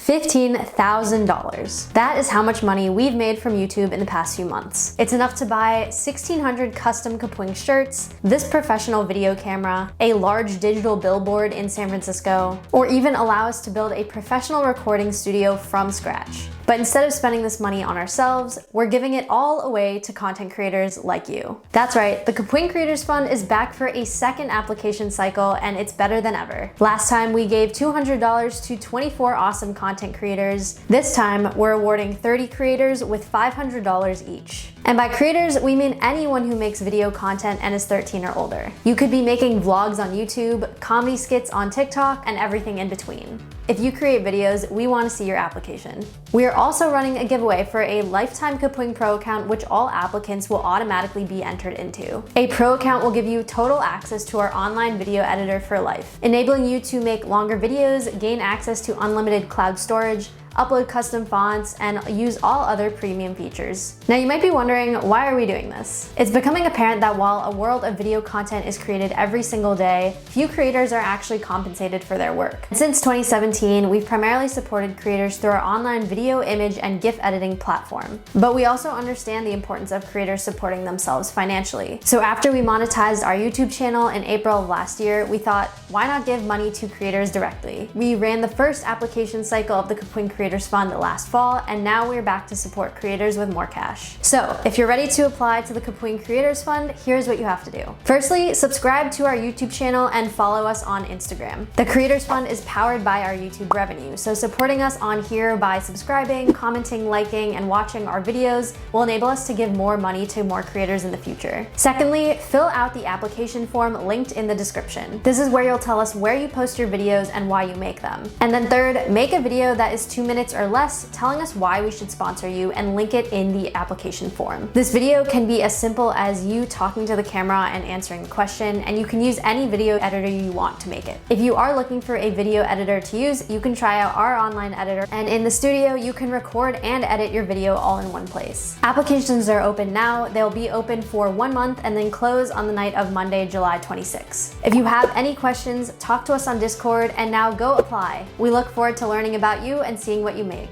$15,000. That is how much money we've made from YouTube in the past few months. It's enough to buy 1,600 custom Kapwing shirts, this professional video camera, a large digital billboard in San Francisco, or even allow us to build a professional recording studio from scratch. But instead of spending this money on ourselves, we're giving it all away to content creators like you. That's right, the Kapwing Creators Fund is back for a second application cycle, and it's better than ever. Last time we gave $200 to 24 awesome content creators. This time we're awarding 30 creators with $500 each. And by creators, we mean anyone who makes video content and is 13 or older. You could be making vlogs on YouTube, comedy skits on TikTok, and everything in between. If you create videos, we want to see your application. We are also running a giveaway for a lifetime Kapwing Pro account, which all applicants will automatically be entered into. A Pro account will give you total access to our online video editor for life, enabling you to make longer videos, gain access to unlimited cloud storage, upload custom fonts, and use all other premium features. Now you might be wondering, why are we doing this? It's becoming apparent that while a world of video content is created every single day, few creators are actually compensated for their work. And since 2017, we've primarily supported creators through our online video, image, and GIF editing platform. But we also understand the importance of creators supporting themselves financially. So after we monetized our YouTube channel in April of last year, we thought, why not give money to creators directly? We ran the first application cycle of the Kapwing Creators Fund last fall, and now we're back to support creators with more cash. So if you're ready to apply to the Kapwing Creators Fund, here's what you have to do. Firstly, subscribe to our YouTube channel and follow us on Instagram. The Creators Fund is powered by our YouTube revenue, so supporting us on here by subscribing, commenting, liking, and watching our videos will enable us to give more money to more creators in the future. Secondly, fill out the application form linked in the description. This is where you'll tell us where you post your videos and why you make them. And then third, make a video that is 2 minutes or less telling us why we should sponsor you and link it in the application form. This video can be as simple as you talking to the camera and answering the question, and you can use any video editor you want to make it. If you are looking for a video editor to use, you can try out our online editor, and in the studio you can record and edit your video all in one place. Applications are open now. They'll be open for 1 month and then close on the night of Monday, July 26th. If you have any questions, talk to us on Discord, and now go apply. We look forward to learning about you and seeing what you make.